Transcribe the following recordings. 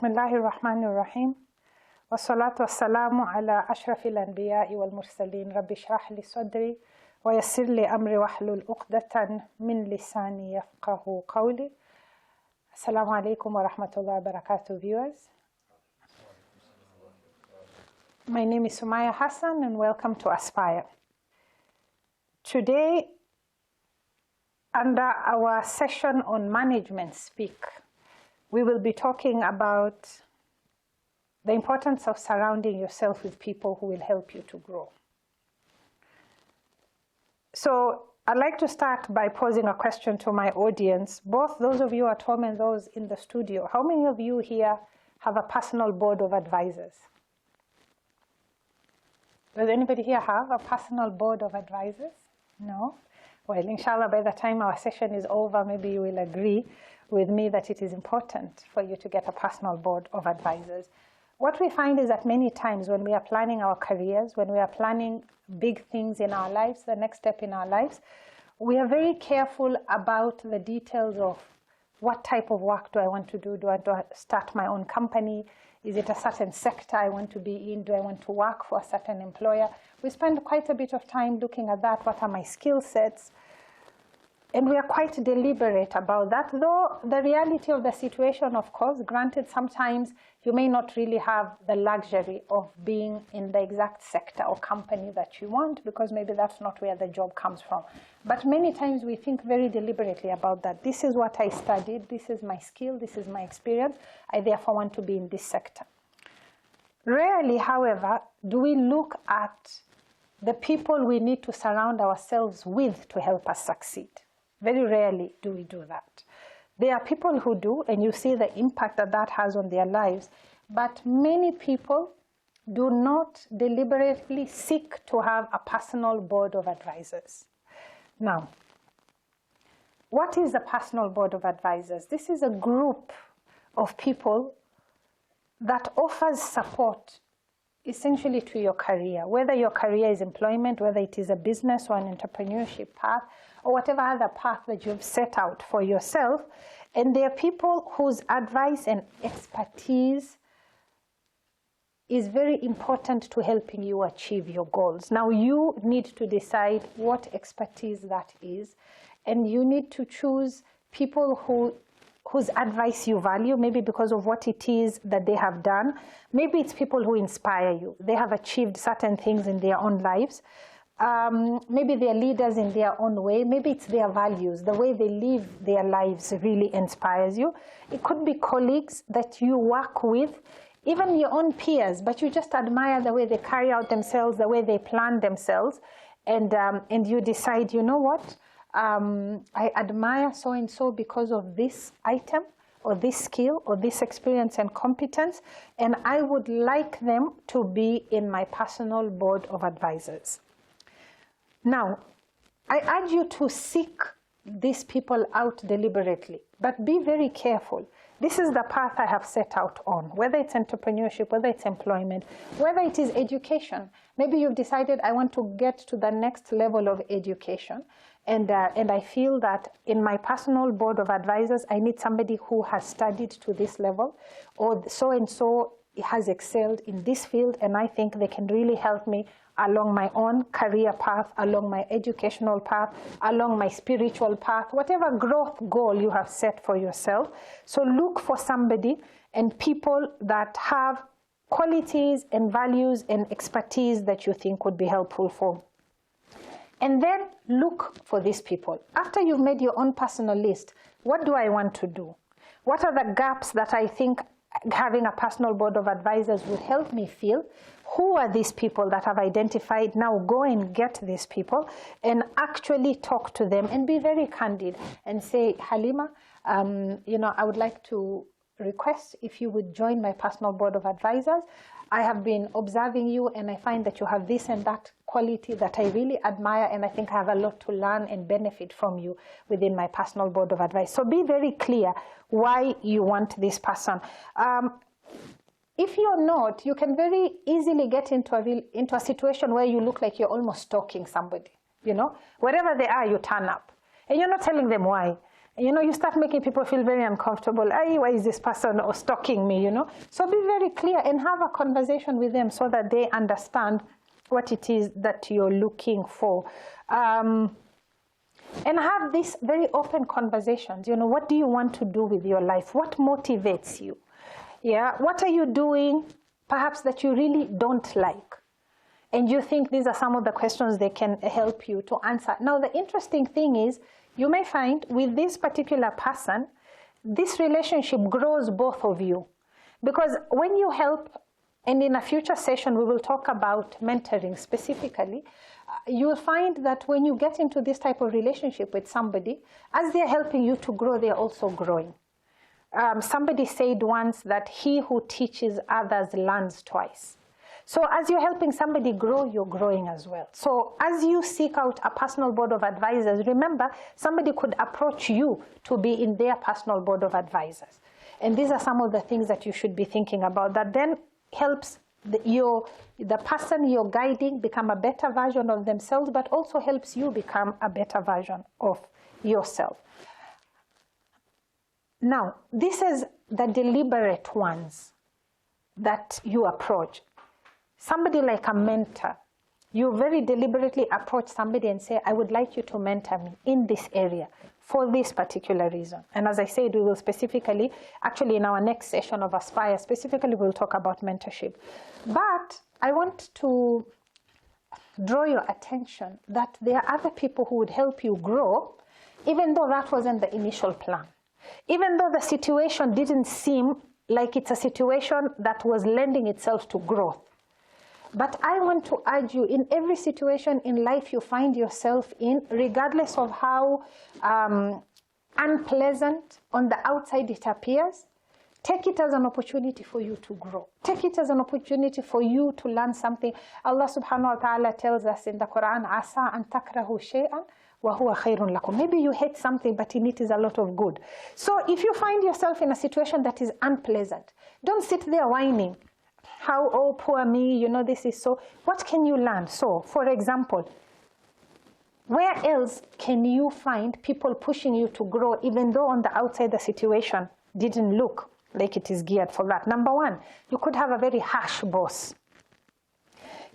Bismillahir Rahmanir Rahim. Wassalatu wassalamu ala ashrafil anbiya'i wal mursalin. Rabbi shrah li sadri wa yassir li amri wahlul uqdatan min lisani yafqahu qawli. Assalamu alaikum wa rahmatullahi wa barakatuh, viewers. My name is SUMAYYA HASSAN and welcome to Aspire. Today, under our session on Management Speak, we will be talking about the importance of surrounding yourself with people who will help you to grow. So I'd like to start by posing a question to my audience, both those of you at home and those in the studio. How many of you here have a personal board of advisors? Does anybody here have a personal board of advisors? No? Well, inshallah, by the time our session is over, maybe you will agree with me that it is important for you to get a personal board of advisors. What we find is that many times when we are planning our careers, when we are planning big things in our lives, the next step in our lives, we are very careful about the details of what type of work do I want to do? Do I want to start my own company? Is it a certain sector I want to be in? Do I want to work for a certain employer? We spend quite a bit of time looking at that. What are my skill sets? And we are quite deliberate about that, though the reality of the situation, of course, granted, sometimes you may not really have the luxury of being in the exact sector or company that you want, because maybe that's not where the job comes from. But many times we think very deliberately about that. This is what I studied, this is my skill, this is my experience, I therefore want to be in this sector. Rarely, however, do we look at the people we need to surround ourselves with to help us succeed. Very rarely do we do that. There are people who do, and you see the impact that that has on their lives, but many people do not deliberately seek to have a personal board of advisors. Now, what is a personal board of advisors? This is a group of people that offers support essentially to your career, whether your career is employment, whether it is a business or an entrepreneurship path, or whatever other path that you've set out for yourself. And they are people whose advice and expertise is very important to helping you achieve your goals. Now, you need to decide what expertise that is, and you need to choose people whose advice you value, maybe because of what it is that they have done. Maybe it's people who inspire you. They have achieved certain things in their own lives. Maybe they're leaders in their own way. Maybe it's their values. The way they live their lives really inspires you. It could be colleagues that you work with, even your own peers, but you just admire the way they carry out themselves, the way they plan themselves, and you decide, you know what? I admire so-and-so because of this item, or this skill, or this experience and competence, and I would like them to be in my personal board of advisors. Now, I urge you to seek these people out deliberately, but be very careful. This is the path I have set out on, whether it's entrepreneurship, whether it's employment, whether it is education. Maybe you've decided I want to get to the next level of education, and I feel that in my personal board of advisors, I need somebody who has studied to this level, or so-and-so has excelled in this field, and I think they can really help me along my own career path, along my educational path, along my spiritual path, whatever growth goal you have set for yourself. So look for somebody and people that have qualities and values and expertise that you think would be helpful for. And then look for these people. After you've made your own personal list, what do I want to do? What are the gaps that I think having a personal board of advisors would help me fill? Who are these people that I've identified? Now go and get these people and actually talk to them and be very candid and say, Halima, you know, I would like to request if you would join my personal board of advisors. I have been observing you and I find that you have this and that quality that I really admire, and I think I have a lot to learn and benefit from you within my personal board of advice. So be very clear why you want this person. If you're not, you can very easily get into a situation where you look like you're almost stalking somebody. You know, wherever they are, you turn up. And you're not telling them why. You know, you start making people feel very uncomfortable. Hey, why is this person stalking me, you know? So be very clear and have a conversation with them so that they understand what it is that you're looking for. And have these very open conversations. You know, what do you want to do with your life? What motivates you? Yeah, what are you doing perhaps that you really don't like? And you think these are some of the questions they can help you to answer. Now, the interesting thing is, you may find with this particular person, this relationship grows both of you. Because when you help, and in a future session we will talk about mentoring specifically, you'll find that when you get into this type of relationship with somebody, as they're helping you to grow, they're also growing. Somebody said once that he who teaches others learns twice. So as you're helping somebody grow, you're growing as well. So as you seek out a personal board of advisors, remember, somebody could approach you to be in their personal board of advisors. And these are some of the things that you should be thinking about that then helps the person you're guiding become a better version of themselves, but also helps you become a better version of yourself. Now, this is the deliberate ones that you approach. Somebody like a mentor, you very deliberately approach somebody and say, I would like you to mentor me in this area for this particular reason. And as I said, we will specifically, actually in our next session of Aspire, specifically we'll talk about mentorship. But I want to draw your attention that there are other people who would help you grow, even though that wasn't the initial plan. Even though the situation didn't seem like it's a situation that was lending itself to growth. But I want to urge you, in every situation in life you find yourself in, regardless of how unpleasant on the outside it appears, take it as an opportunity for you to grow. Take it as an opportunity for you to learn something. Allah subhanahu wa ta'ala tells us in the Quran, Asa an takrahu shay'an wa huwa khayrun lakum. Maybe you hate something, but in it is a lot of good. So if you find yourself in a situation that is unpleasant, don't sit there whining. How, oh, poor me, you know, this is so. What can you learn? So, for example, where else can you find people pushing you to grow, even though on the outside the situation didn't look like it is geared for that? Number one, you could have a very harsh boss.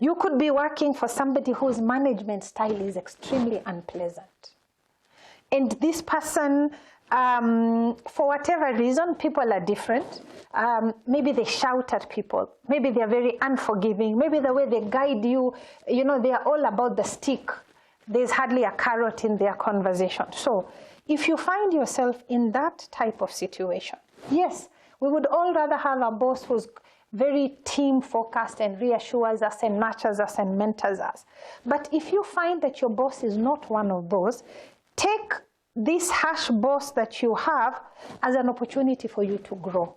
You could be working for somebody whose management style is extremely unpleasant. And this person, for whatever reason, people are different. Maybe they shout at people. Maybe they're very unforgiving. Maybe the way they guide you, you know, they are all about the stick. There's hardly a carrot in their conversation. So if you find yourself in that type of situation, yes, we would all rather have a boss who's very team-focused and reassures us and nurtures us and mentors us. But if you find that your boss is not one of those, take this harsh boss that you have as an opportunity for you to grow,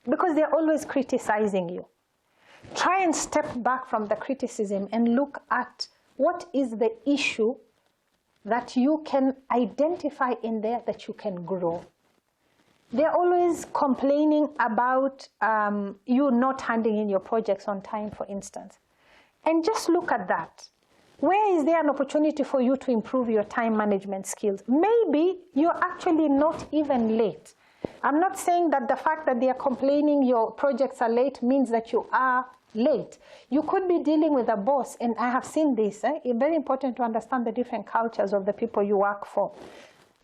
because they're always criticizing you. Try and step back from the criticism and look at what is the issue that you can identify in there that you can grow. They're always complaining about you not handing in your projects on time, for instance. And just look at that. Where is there an opportunity for you to improve your time management skills? Maybe you're actually not even late. I'm not saying that the fact that they are complaining your projects are late means that you are late. You could be dealing with a boss, and I have seen this. It's very important to understand the different cultures of the people you work for.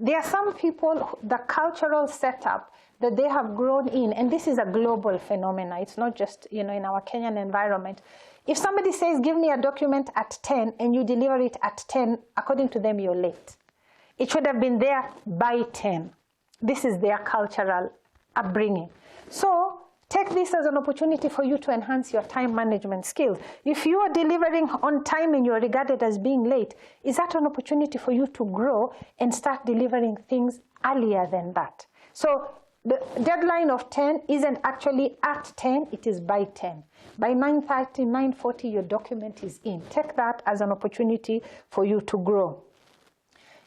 There are some people, the cultural setup that they have grown in, and this is a global phenomenon. It's not just, you know, in our Kenyan environment. If somebody says, give me a document at 10 and you deliver it at 10, according to them, you're late. It should have been there by 10. This is their cultural upbringing. So take this as an opportunity for you to enhance your time management skills. If you are delivering on time and you're regarded as being late, is that an opportunity for you to grow and start delivering things earlier than that? So the deadline of 10 isn't actually at 10, it is by 10. By 9:30, 9:40, your document is in. Take that as an opportunity for you to grow.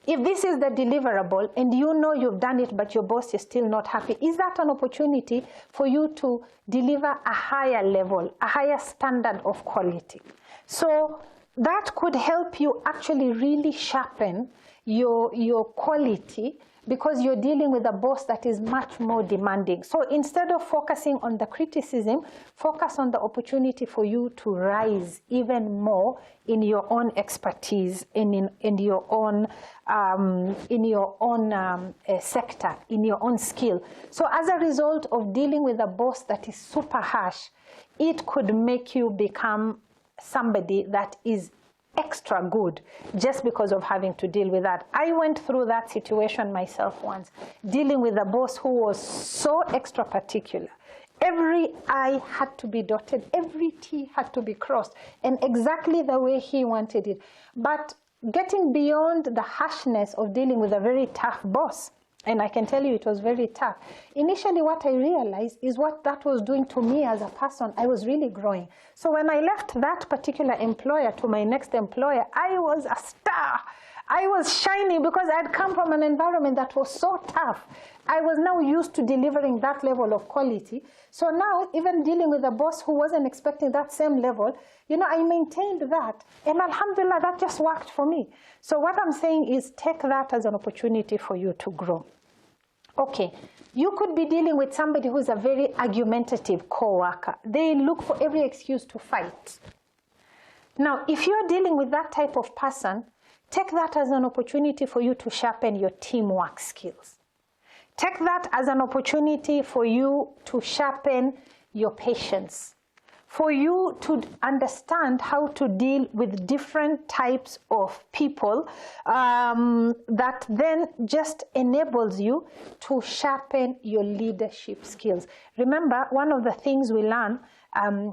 If this is the deliverable and you know you've done it but your boss is still not happy, is that an opportunity for you to deliver a higher level, a higher standard of quality? So that could help you actually really sharpen your quality, because you're dealing with a boss that is much more demanding. So instead of focusing on the criticism, focus on the opportunity for you to rise even more in your own expertise, in your own sector, in your own skill. So as a result of dealing with a boss that is super harsh, it could make you become somebody that is extra good just because of having to deal with that. I went through that situation myself once, dealing with a boss who was so extra particular. Every I had to be dotted, every T had to be crossed, and exactly the way he wanted it. But getting beyond the harshness of dealing with a very tough boss, and I can tell you it was very tough. Initially, what I realized is what that was doing to me as a person. I was really growing. So when I left that particular employer to my next employer, I was a star. I was shining because I had come from an environment that was so tough. I was now used to delivering that level of quality. So now, even dealing with a boss who wasn't expecting that same level, I maintained that. And alhamdulillah, that just worked for me. So what I'm saying is take that as an opportunity for you to grow. Okay, you could be dealing with somebody who's a very argumentative coworker. They look for every excuse to fight. Now, if you're dealing with that type of person, take that as an opportunity for you to sharpen your teamwork skills. Take that as an opportunity for you to sharpen your patience, for you to understand how to deal with different types of people, that then just enables you to sharpen your leadership skills. Remember, one of the things we learn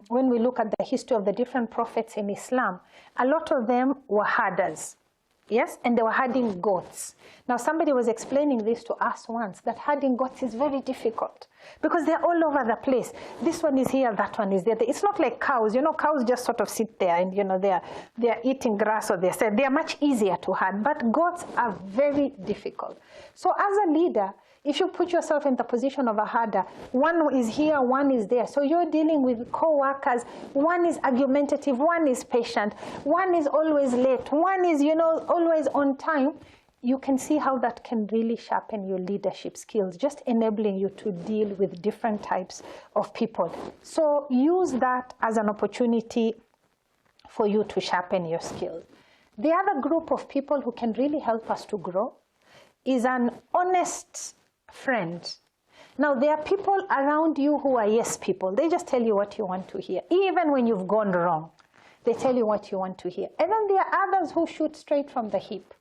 when we look at the history of the different prophets in Islam, a lot of them were herders. Yes, and they were herding goats. Now, somebody was explaining this to us once, that herding goats is very difficult because they're all over the place. This one is here, that one is there. It's not like cows. Cows just sort of sit there and, they're eating grass or they're much easier to herd. But goats are very difficult. So as a leader, if you put yourself in the position of a herder, one is here, one is there. So you're dealing with co-workers. One is argumentative, one is patient, one is always late, one is, always on time. You can see how that can really sharpen your leadership skills, just enabling you to deal with different types of people. So use that as an opportunity for you to sharpen your skills. The other group of people who can really help us to grow is an honest friend. Now, there are people around you who are yes people. They just tell you what you want to hear. Even when you've gone wrong, they tell you what you want to hear. And then there are others who shoot straight from the hip.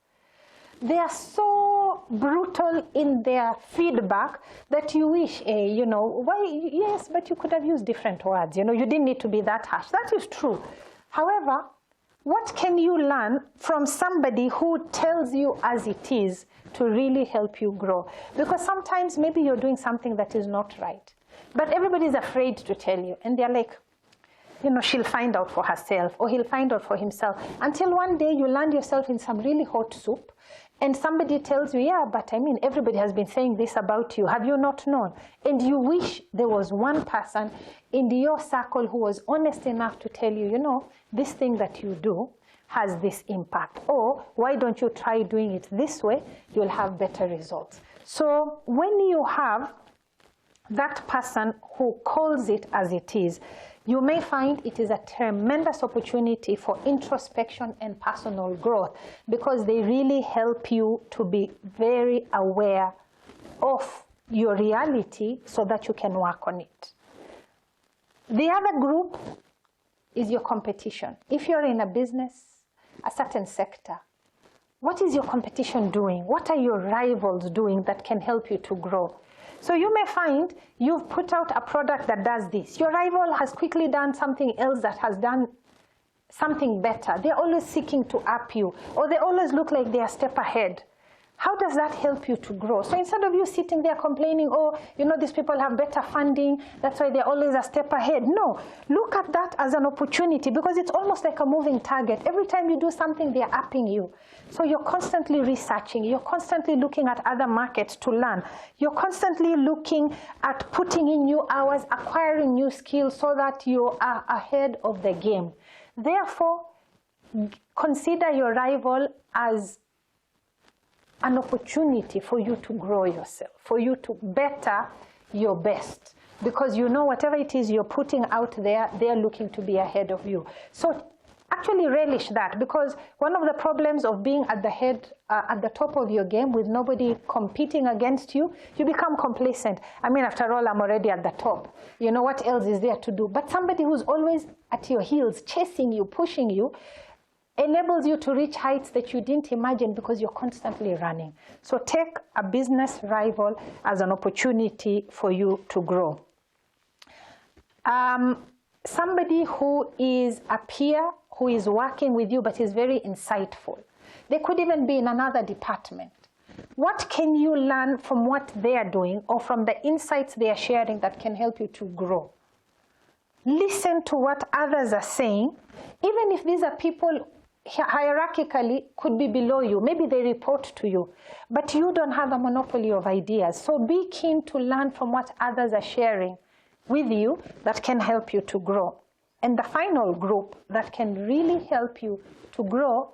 They are so brutal in their feedback that you wish, why, yes, but you could have used different words. You didn't need to be that harsh. That is true. However, what can you learn from somebody who tells you as it is to really help you grow? Because sometimes maybe you're doing something that is not right, but everybody's afraid to tell you. And they're like, she'll find out for herself or he'll find out for himself. Until one day you land yourself in some really hot soup and somebody tells you, yeah, but everybody has been saying this about you. Have you not known? And you wish there was one person in your circle who was honest enough to tell you, this thing that you do has this impact. Or why don't you try doing it this way? You'll have better results. So when you have that person who calls it as it is, you may find it is a tremendous opportunity for introspection and personal growth because they really help you to be very aware of your reality so that you can work on it. The other group is your competition. If you're in a business, a certain sector, what is your competition doing? What are your rivals doing that can help you to grow? So you may find you've put out a product that does this. Your rival has quickly done something else that has done something better. They're always seeking to up you, or they always look like they are a step ahead. How does that help you to grow? So instead of you sitting there complaining, these people have better funding, that's why they're always a step ahead. No, look at that as an opportunity because it's almost like a moving target. Every time you do something, they're upping you. So you're constantly researching. You're constantly looking at other markets to learn. You're constantly looking at putting in new hours, acquiring new skills so that you are ahead of the game. Therefore, consider your rival as an opportunity for you to grow yourself, for you to better your best. Because you know whatever it is you're putting out there, they're looking to be ahead of you. So actually relish that, because one of the problems of being at the head, at the top of your game with nobody competing against you, you become complacent. I mean, after all, I'm already at the top. You know, what else is there to do? But somebody who's always at your heels, chasing you, pushing you, enables you to reach heights that you didn't imagine because you're constantly running. So take a business rival as an opportunity for you to grow. Somebody who is a peer, who is working with you but is very insightful. They could even be in another department. What can you learn from what they are doing or from the insights they are sharing that can help you to grow? Listen to what others are saying, even if these are people hierarchically could be below you. Maybe they report to you, but you don't have a monopoly of ideas. So be keen to learn from what others are sharing with you that can help you to grow. And the final group that can really help you to grow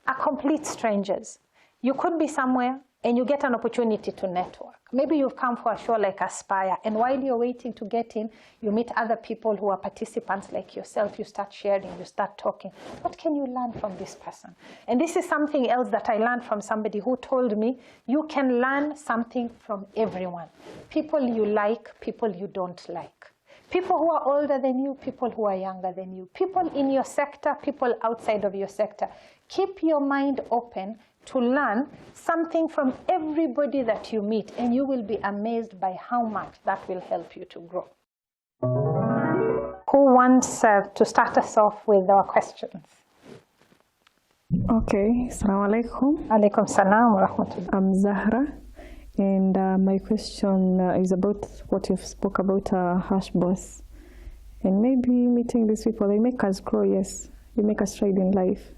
are complete strangers. You could be somewhere and you get an opportunity to network. Maybe you've come for a show like Aspire, and while you're waiting to get in, you meet other people who are participants like yourself. You start sharing, you start talking. What can you learn from this person? And this is something else that I learned from somebody who told me, you can learn something from everyone. People you like, people you don't like. People who are older than you, people who are younger than you. People in your sector, people outside of your sector. Keep your mind open to learn something from everybody that you meet, and you will be amazed by how much that will help you to grow. Who wants to start us off with our questions? Okay, Assalamu alaikum. Alaikum salam wa rahmatullah. I'm Zahra, and my question is about what you spoke about, Hash Boss. And maybe meeting these people, they make us grow, yes. You make us stride in life.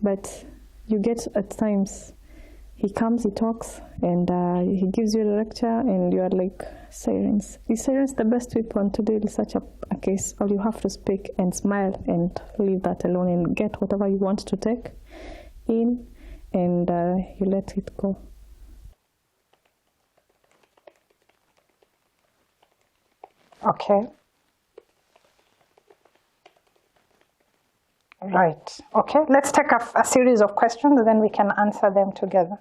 But you get at times, he comes, he talks, and he gives you a lecture, and you are like, silence. Is silence the best weapon to deal with such a case? Or you have to speak and smile and leave that alone and get whatever you want to take in, and you let it go. Okay. Right. Okay. Let's take a series of questions, and then we can answer them together.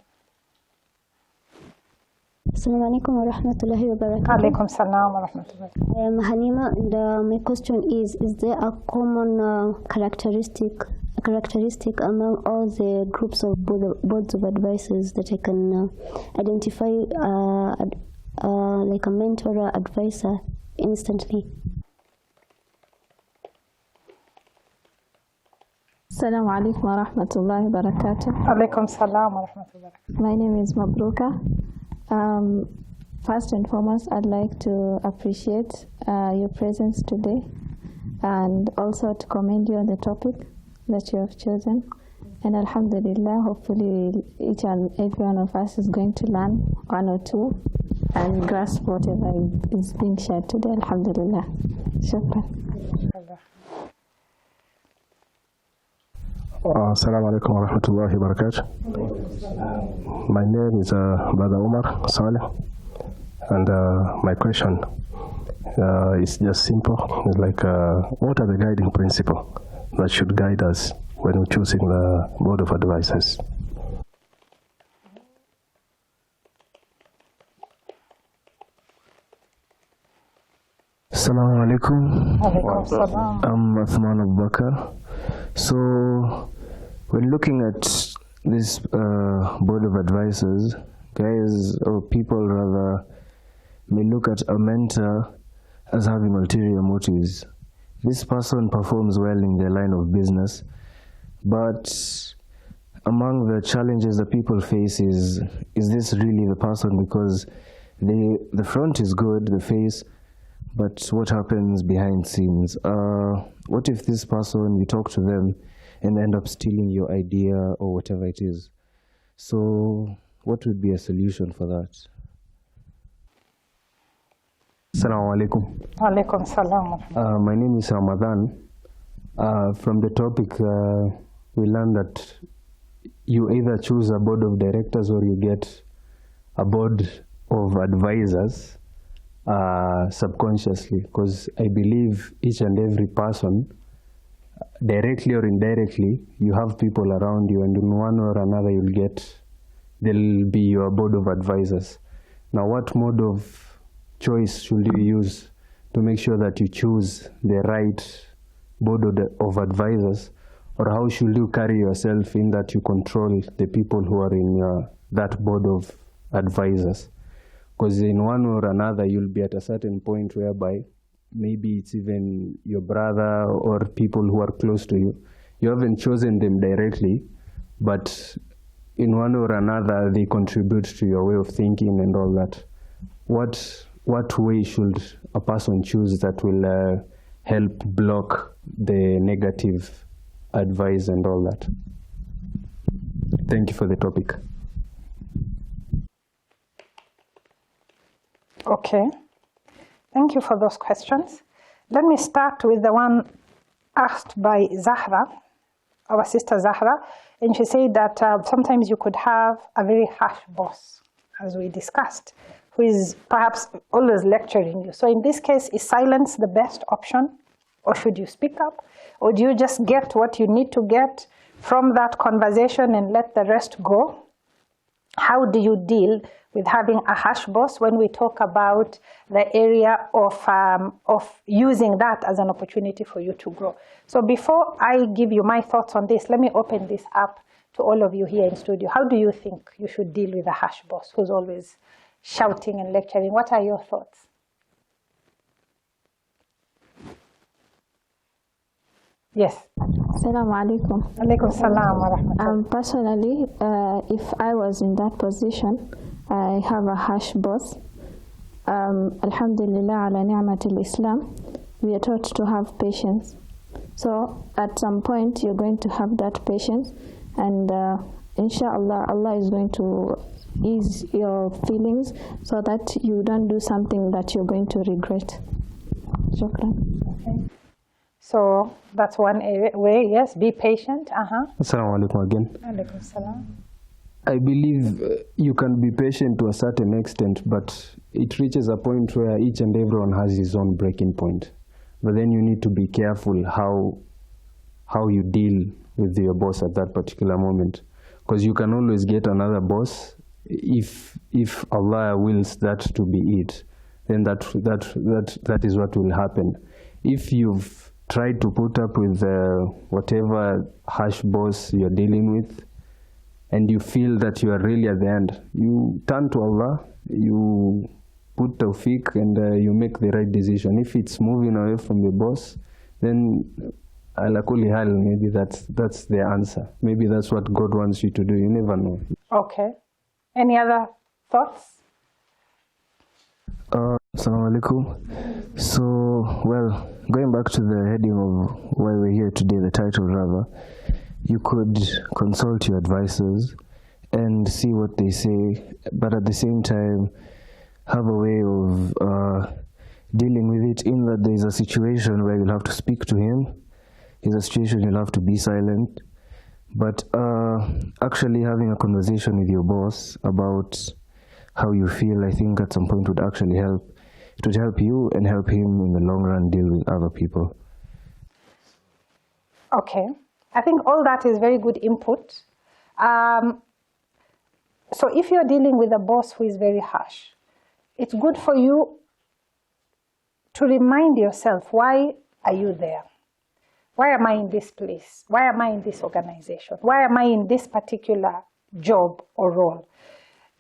Assalamu alaikum wa rahmatullahi wa barakatuh. Alaikum salam wa rahmatullahi. I am Halima, and my question is there a common characteristic among all the groups of boards of advisors that I can identify like a mentor or advisor instantly? Assalamu alaikum wa rahmatullahi wa barakatuh. Alaikum salam wa rahmatullahi. My name is Mabruka. First and foremost, I'd like to appreciate your presence today, and also to commend you on the topic that you have chosen. And alhamdulillah, hopefully each and every one of us is going to learn one or two and grasp whatever is being shared today. Alhamdulillah. Shukran. Assalamu alaikum wa rahmatullahi wa barakatuh. My name is Brother Umar Saleh, and my question is just simple. It's like, what are the guiding principles that should guide us when we're choosing the board of advisors? Assalamu alaikum. Alaikum salam. I'm Athman Abubakar. So, when looking at this board of advisors, guys or people rather may look at a mentor as having ulterior motives. This person performs well in their line of business, but among the challenges that people face is this really the person? Because the front is good, the face, but what happens behind scenes? What if this person, you talk to them and end up stealing your idea or whatever it is? So what would be a solution for that? Assalamu alaikum. Alaikum salam. My name is Ramadhan. From the topic, we learned that you either choose a board of directors or you get a board of advisors subconsciously, because I believe each and every person, directly or indirectly, you have people around you, and in one or another they'll be your board of advisors. Now, what mode of choice should you use to make sure that you choose the right board of advisors, or how should you carry yourself in that you control the people who are in that board of advisors? Because in one or another, you'll be at a certain point whereby maybe it's even your brother or people who are close to you. You haven't chosen them directly, but in one or another, they contribute to your way of thinking and all that. What way should a person choose that will help block the negative advice and all that? Thank you for the topic. Okay, thank you for those questions. Let me start with the one asked by Zahra, our sister Zahra, and she said that sometimes you could have a very harsh boss, as we discussed, who is perhaps always lecturing you. So in this case, is silence the best option, or should you speak up? Or do you just get what you need to get from that conversation and let the rest go? How do you deal with having a harsh boss when we talk about the area of using that as an opportunity for you to grow? So before I give you my thoughts on this, let me open this up to all of you here in studio. How do you think you should deal with a harsh boss who's always shouting and lecturing? What are your thoughts? Yes. Assalamu alaikum. Alaikum salam wa rahmatullah. Personally, if I was in that position, I have a harsh boss. Alhamdulillah ala ni'matil Islam, we are taught to have patience. So at some point, you're going to have that patience, and inshallah, Allah is going to ease your feelings so that you don't do something that you're going to regret. Shukran. Okay. So that's one way, yes, be patient. Assalamu alaikum again. Alaikum salam. I believe you can be patient to a certain extent, but it reaches a point where each and everyone has his own breaking point. But then you need to be careful how you deal with your boss at that particular moment, because you can always get another boss if Allah wills that to be it. Then that is what will happen. If you've tried to put up with whatever harsh boss you're dealing with, and you feel that you are really at the end, you turn to Allah, you put tawfiq, and you make the right decision. If it's moving away from the boss, then ala kulli hal, maybe that's the answer. Maybe that's what God wants you to do. You never know. Okay. Any other thoughts? Assalamu alaikum. So, well, going back to the heading of why we're here today, the title rather, you could consult your advisors and see what they say, but at the same time, have a way of dealing with it, in that there's a situation where you'll have to speak to him, there's a situation you'll have to be silent, but actually having a conversation with your boss about how you feel, I think at some point would actually help. It would help you and help him in the long run deal with other people. Okay. I think all that is very good input. So if you're dealing with a boss who is very harsh, it's good for you to remind yourself, why are you there? Why am I in this place? Why am I in this organization? Why am I in this particular job or role?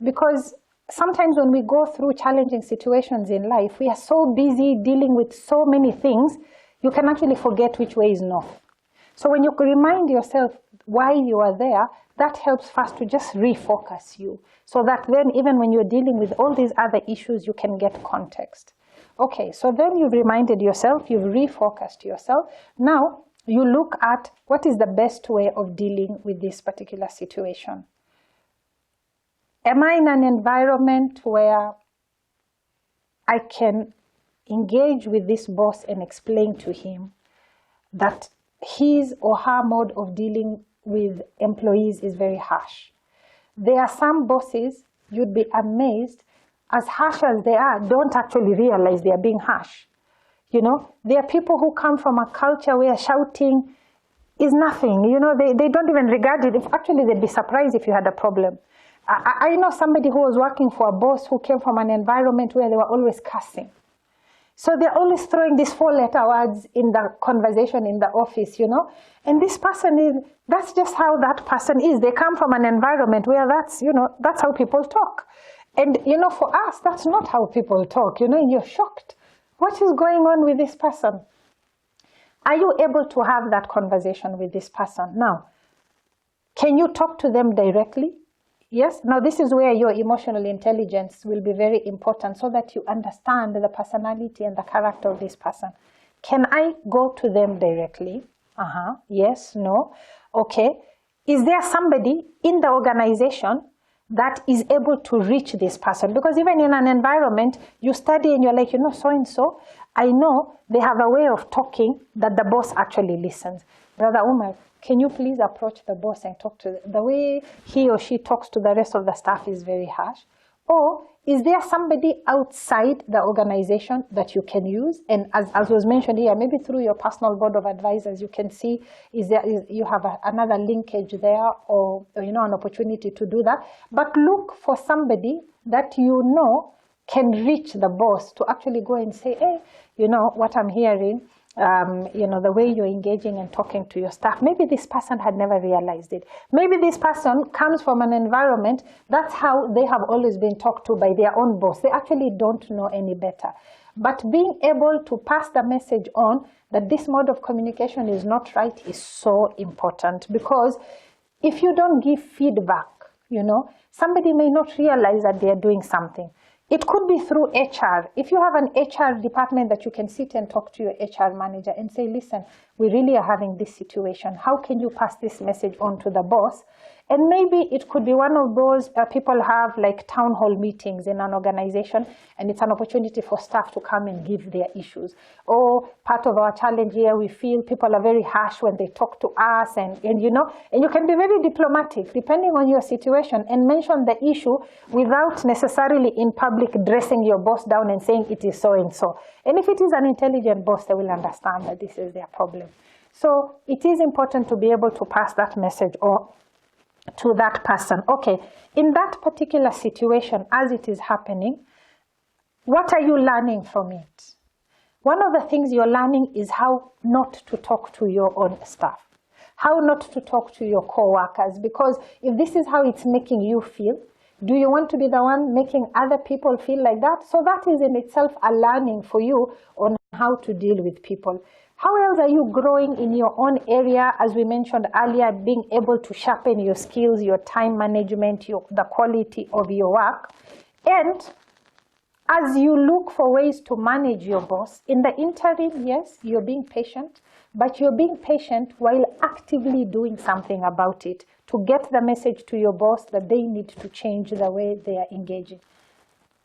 Because sometimes when we go through challenging situations in life, we are so busy dealing with so many things, you can actually forget which way is north. So when you remind yourself why you are there, that helps first to just refocus you, so that then even when you're dealing with all these other issues, you can get context. Okay, so then you've reminded yourself, you've refocused yourself. Now you look at what is the best way of dealing with this particular situation. Am I in an environment where I can engage with this boss and explain to him that his or her mode of dealing with employees is very harsh. There are some bosses, you'd be amazed, as harsh as they are, don't actually realize they are being harsh. You know, there are people who come from a culture where shouting is nothing. You know, they don't even regard it. Actually, they'd be surprised if you had a problem. I know somebody who was working for a boss who came from an environment where they were always cussing. So they're always throwing these 4-letter words in the conversation in the office, you know. And this person that's just how that person is. They come from an environment where that's how people talk. And, you know, for us, that's not how people talk, you know, and you're shocked. What is going on with this person? Are you able to have that conversation with this person? Now, can you talk to them directly? Yes. Now, this is where your emotional intelligence will be very important so that you understand the personality and the character of this person. Can I go to them directly? Yes, no. Okay. Is there somebody in the organization that is able to reach this person? Because even in an environment, you study and you're like, you know, so-and-so, I know they have a way of talking that the boss actually listens. Brother Umar, can you please approach the boss and talk to the way he or she talks to the rest of the staff is very harsh? Or is there somebody outside the organization that you can use? And as was mentioned here, maybe through your personal board of advisors, you can see you have another linkage there, or you know, an opportunity to do that. But look for somebody that you know can reach the boss to actually go and say, hey, you know, what I'm hearing, you know, the way you're engaging and talking to your staff, maybe this person had never realized it. Maybe this person comes from an environment, that's how they have always been talked to by their own boss. They actually don't know any better. But being able to pass the message on that this mode of communication is not right is so important, because if you don't give feedback, you know, somebody may not realize that they are doing something. It could be through HR. If you have an HR department that you can sit and talk to your HR manager and say, listen, we really are having this situation. How can you pass this message on to the boss? And maybe it could be one of those people have like town hall meetings in an organization, and it's an opportunity for staff to come and give their issues. Or part of our challenge here, we feel people are very harsh when they talk to us, and you know, and you can be very diplomatic depending on your situation and mention the issue without necessarily in public dressing your boss down and saying it is so and so. And if it is an intelligent boss, they will understand that this is their problem. So it is important to be able to pass that message on to that person. Okay, in that particular situation, as it is happening, what are you learning from it? One of the things you're learning is how not to talk to your own staff, how not to talk to your co-workers, because if this is how it's making you feel, do you want to be the one making other people feel like that? So that is in itself a learning for you on how to deal with people. How else are you growing in your own area, as we mentioned earlier, being able to sharpen your skills, your time management, the quality of your work? And as you look for ways to manage your boss, in the interim, yes, you're being patient, but you're being patient while actively doing something about it to get the message to your boss that they need to change the way they are engaging.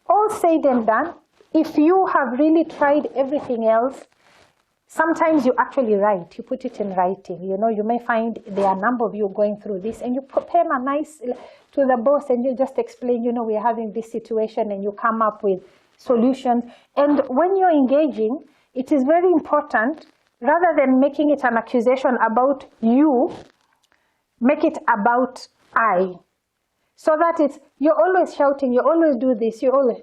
All said and done, if you have really tried everything else, sometimes you actually write, you put it in writing. You know, you may find there are a number of you going through this, and you pen a nice to the boss and you just explain, you know, we are having this situation, and you come up with solutions. And when you're engaging, it is very important, rather than making it an accusation about you, make it about I. So that you're always shouting, you always do this, you always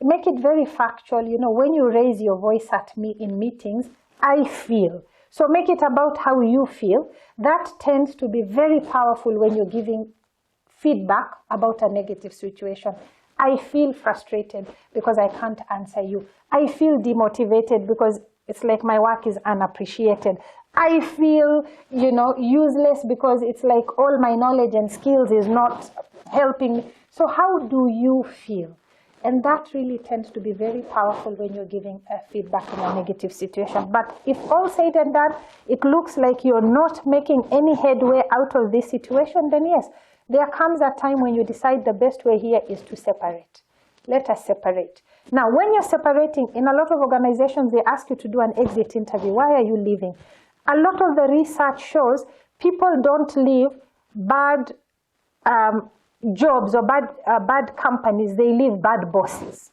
make it very factual. You know, when you raise your voice at me in meetings, I feel. So make it about how you feel. That tends to be very powerful when you're giving feedback about a negative situation. I feel frustrated because I can't answer you. I feel demotivated because it's like my work is unappreciated. I feel, you know, useless because it's like all my knowledge and skills is not helping. So how do you feel? And that really tends to be very powerful when you're giving feedback in a negative situation. But if all said and done, it looks like you're not making any headway out of this situation, then yes, there comes a time when you decide the best way here is to separate. Let us separate. Now, when you're separating, in a lot of organizations, they ask you to do an exit interview. Why are you leaving? A lot of the research shows people don't leave bad jobs or bad companies, they leave bad bosses.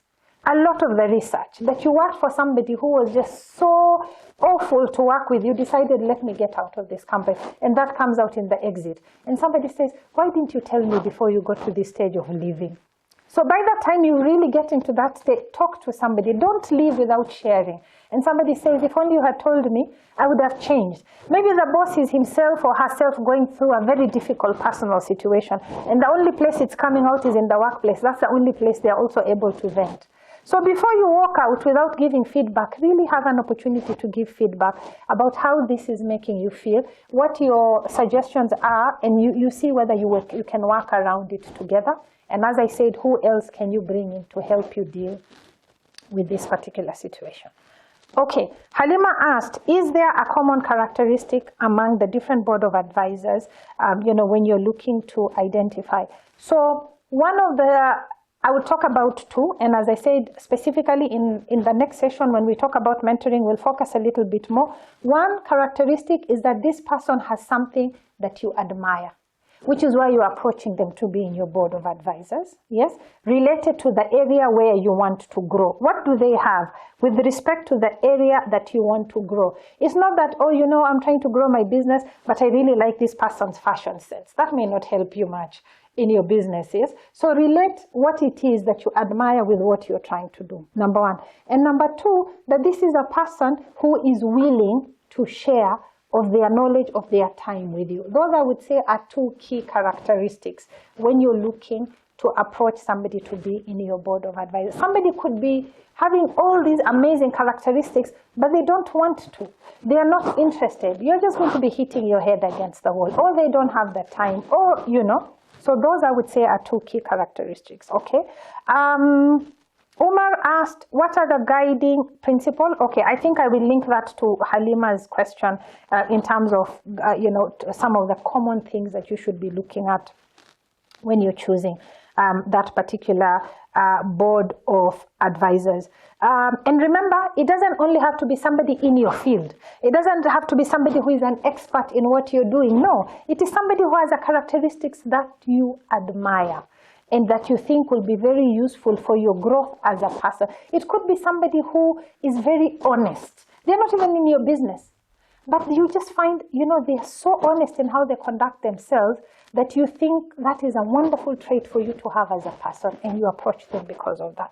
A lot of the research that you worked for somebody who was just so awful to work with, you decided, let me get out of this company. And that comes out in the exit. And somebody says, why didn't you tell me before you got to this stage of leaving? So by the time you really get into that state, talk to somebody. Don't leave without sharing. And somebody says, if only you had told me, I would have changed. Maybe the boss is himself or herself going through a very difficult personal situation. And the only place it's coming out is in the workplace. That's the only place they're also able to vent. So before you walk out without giving feedback, really have an opportunity to give feedback about how this is making you feel, what your suggestions are, and you see whether you can work around it together. And as I said, who else can you bring in to help you deal with this particular situation? Okay, Halima asked, is there a common characteristic among the different board of advisors, when you're looking to identify? So one of the, I will talk about two, and as I said, specifically in the next session when we talk about mentoring, we'll focus a little bit more. One characteristic is that this person has something that you admire, which is why you're approaching them to be in your board of advisors, yes? Related to the area where you want to grow. What do they have with respect to the area that you want to grow? It's not that, oh, I'm trying to grow my business, but I really like this person's fashion sense. That may not help you much in your businesses. So relate what it is that you admire with what you're trying to do, number one. And number two, that this is a person who is willing to share of their knowledge, of their time with you. Those, I would say, are two key characteristics when you're looking to approach somebody to be in your board of advisors. Somebody could be having all these amazing characteristics, but they don't want to. They are not interested. You're just going to be hitting your head against the wall, or they don't have the time, or, So those, I would say, are two key characteristics, okay? Umar asked, what are the guiding principles? Okay, I think I will link that to Halima's question in terms of, some of the common things that you should be looking at when you're choosing that particular board of advisors. And remember, it doesn't only have to be somebody in your field. It doesn't have to be somebody who is an expert in what you're doing. No, it is somebody who has the characteristics that you admire and that you think will be very useful for your growth as a person. It could be somebody who is very honest. They're not even in your business, but you just find, they're so honest in how they conduct themselves that you think that is a wonderful trait for you to have as a person, and you approach them because of that.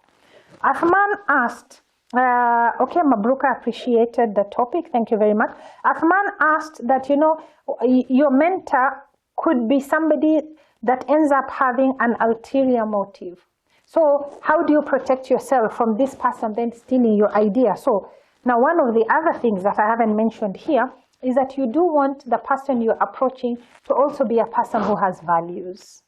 Athman asked, okay, Mabruka appreciated the topic. Thank you very much. Athman asked that, your mentor could be somebody that ends up having an ulterior motive. So how do you protect yourself from this person then stealing your idea? So now one of the other things that I haven't mentioned here is that you do want the person you're approaching to also be a person who has values.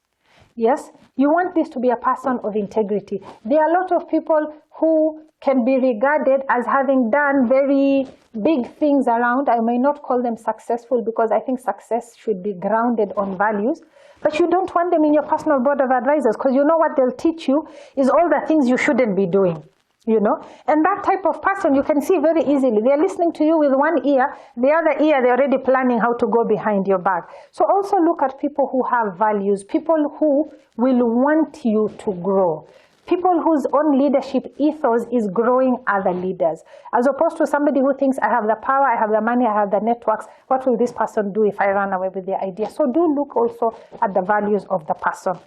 Yes, you want this to be a person of integrity. There are a lot of people who can be regarded as having done very big things around. I may not call them successful because I think success should be grounded on values. But you don't want them in your personal board of advisors because you know what they'll teach you is all the things you shouldn't be doing. And that type of person you can see very easily. They're listening to you with one ear, the other ear they're already planning how to go behind your back. So also look at people who have values, people who will want you to grow, people whose own leadership ethos is growing other leaders, as opposed to somebody who thinks, I have the power, I have the money, I have the networks, what will this person do if I run away with their idea? So do look also at the values of the person.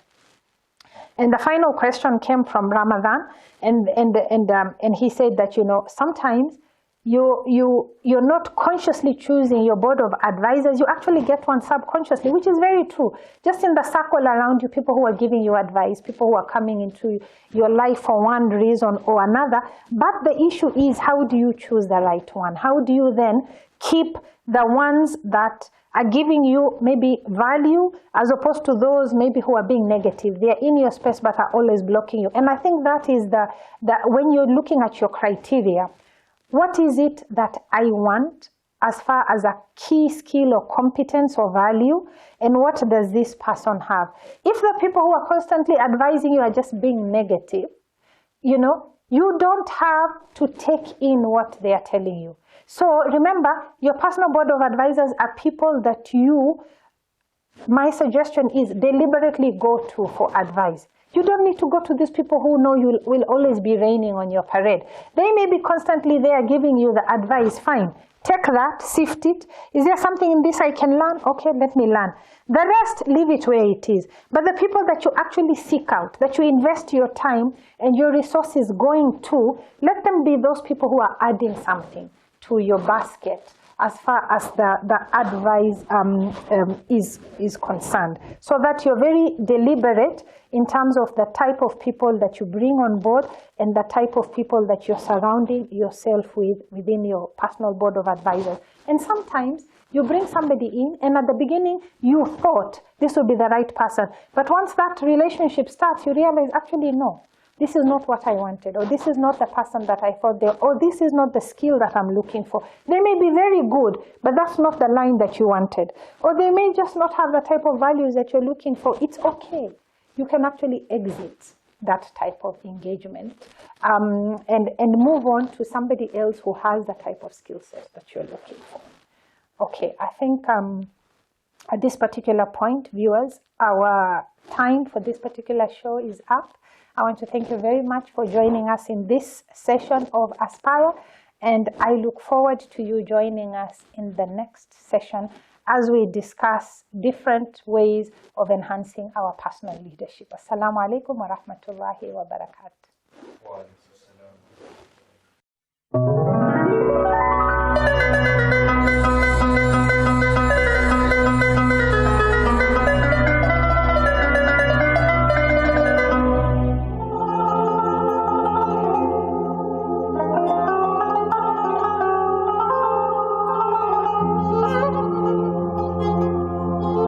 And the final question came from Ramadhan, and he said that, sometimes you're not consciously choosing your board of advisors, you actually get one subconsciously, which is very true. Just in the circle around you, people who are giving you advice, people who are coming into your life for one reason or another. But the issue is, how do you choose the right one? How do you then keep the ones that are giving you maybe value as opposed to those maybe who are being negative? They're in your space but are always blocking you. And I think that is the when you're looking at your criteria, what is it that I want as far as a key skill or competence or value, and what does this person have? If the people who are constantly advising you are just being negative, you don't have to take in what they are telling you. So remember, your personal board of advisors are people that my suggestion is deliberately go to for advice. You don't need to go to these people who know you will always be raining on your parade. They may be constantly there giving you the advice, fine. Take that, sift it. Is there something in this I can learn? Okay, let me learn. The rest, leave it where it is. But the people that you actually seek out, that you invest your time and your resources going to, let them be those people who are adding something to your basket as far as the advice is concerned. So that you're very deliberate in terms of the type of people that you bring on board and the type of people that you're surrounding yourself with within your personal board of advisors. And sometimes you bring somebody in, and at the beginning you thought this would be the right person. But once that relationship starts, you realize, actually, no. This is not what I wanted, or this is not the person that I thought or this is not the skill that I'm looking for. They may be very good, but that's not the line that you wanted. Or they may just not have the type of values that you're looking for. It's okay. You can actually exit that type of engagement and move on to somebody else who has the type of skill set that you're looking for. Okay, I think at this particular point, viewers, our time for this particular show is up. I want to thank you very much for joining us in this session of Aspire, and I look forward to you joining us in the next session as we discuss different ways of enhancing our personal leadership. Assalamu alaikum wa rahmatullahi wa barakatuh.